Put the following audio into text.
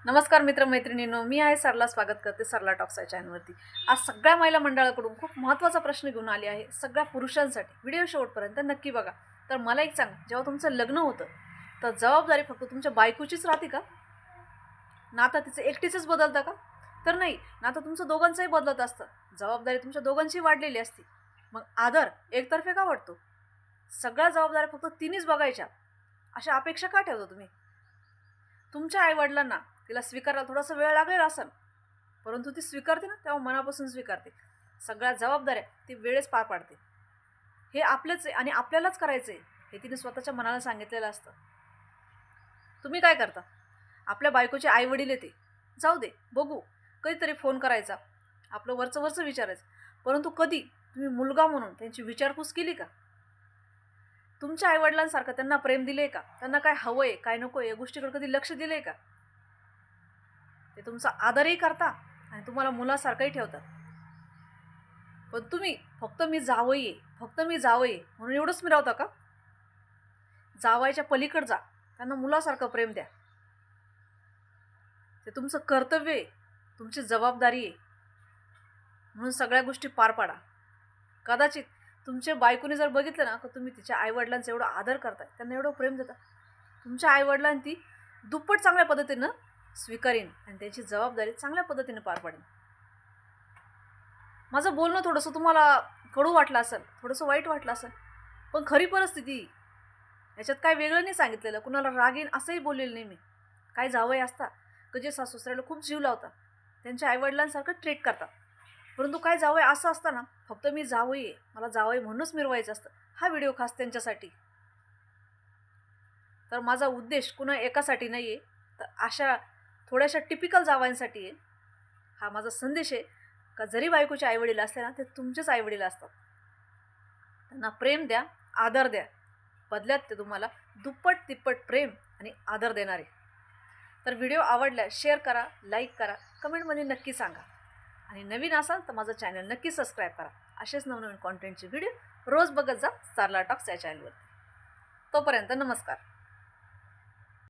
नमस्कार मित्रमैत्रिणींनो, मी आहे सरला, स्वागत करते सरला टॉक्स या चॅनलवरती। आज सगळ्या महिला मंडळाकडून खूप महत्त्वाचा प्रश्न घेऊन आले आहे सगळ्या पुरुषांसाठी। व्हिडिओ शेवटपर्यंत नक्की बघा। तर मला एक सांगा, जेव्हा तुमचं लग्न होतं तर जबाबदारी फक्त तुमच्या बायकोचीच राहते का? नातं तिचं एकटीचंच बदलतं का? तर नाही, नातं तुमचं दोघांचंही बदलत असतं। जबाबदारी तुमच्या दोघांची वाढलेली असते। मग आदर एकतर्फे का वाटतो? सगळ्या जबाबदाऱ्या फक्त तिनेच बघायच्या अशा अपेक्षा का ठेवता तुम्ही? तुमच्या आईवडिलांना तिला स्वीकारायला थोडासा वेळ लागेल असेल, परंतु ती स्वीकारते ना तेव्हा मनापासून स्वीकारते। सगळ्या जबाबदाऱ्या ती वेळेस पार पाडते। हे आपलेच आहे आणि आपल्यालाच करायचं आहे हे तिने स्वतःच्या मनाला सांगितलेलं असतं। तुम्ही काय करता? आपल्या बायकोचे आईवडील येते, जाऊ दे बघू, कधीतरी फोन करायचा, आपलं वरचं वरचं विचारायचं, परंतु कधी तुम्ही मुलगा म्हणून त्यांची विचारपूस केली का? तुमच्या आईवडिलांसारखं त्यांना प्रेम दिले का? त्यांना काय हवंय काय नकोय या गोष्टीकडे कधी लक्ष दिले का? ते तुमचा आदरही करता आणि तुम्हाला मुलासारखंही ठेवतात। पण तुम्ही फक्त मी जावई आहे, फक्त मी जावई आहे म्हणून एवढंच मिरवता का? जावायच्या पलीकडे जा, त्यांना मुलासारखं प्रेम द्या। ते तुमचं कर्तव्य आहे, तुमची जबाबदारी आहे, म्हणून सगळ्या गोष्टी पार पाडा। कदाचित तुमच्या बायकोने जर बघितलं ना की तुम्ही तिच्या आईवडिलांचा एवढा आदर करताय, त्यांना एवढं प्रेम देता, तुमच्या आईवडिलांनी ती दुप्पट चांगल्या पद्धतीनं स्वीकारेन आणि त्याची जबाबदारी चांगल्या पद्धतीने पार पाडेन। माझं बोलणं थोडंसं तुम्हाला कडू वाटलं असेल, थोडंसं वाईट वाटलं असेल, पण खरी परिस्थिती याच्यात काय वेगळं नाही सांगितलेलं, कुणाला राग येईन असंही बोललेलं नाही मी। काही जावई असतात की जे सासू-सासऱ्याला खूप जीव लावतात, त्यांच्या आईवडिलांसारखं ट्रीट करतात, परंतु काही जावई असं असतं ना, फक्त मी जावई आहे, मला जावई म्हणूनच मिरवायचं असतं। हा व्हिडिओ खास त्यांच्यासाठी। तर माझा उद्देश कुणा एकासाठी नाही आहे, तर अशा थोड्याशा टिपिकल जावयांसाठी आहे। हा माझा संदेश आहे का जरी बायकोचे आईवडील असले ना, ते तुमचेच आईवडील असतात। त्यांना प्रेम द्या, आदर द्या, बदल्यात ते तुम्हाला दुप्पट तिप्पट प्रेम आणि आदर देणार आहे। तर व्हिडिओ आवडल्यास शेअर करा, लाईक करा, कमेंटमध्ये नक्की सांगा आणि नवीन असाल तर माझं चॅनल नक्की सबस्क्राईब करा। असेच नवनवीन कॉन्टेंटचे व्हिडिओ रोज बघत जा सरला टॉक्स या चॅनलवर। तोपर्यंत नमस्कार।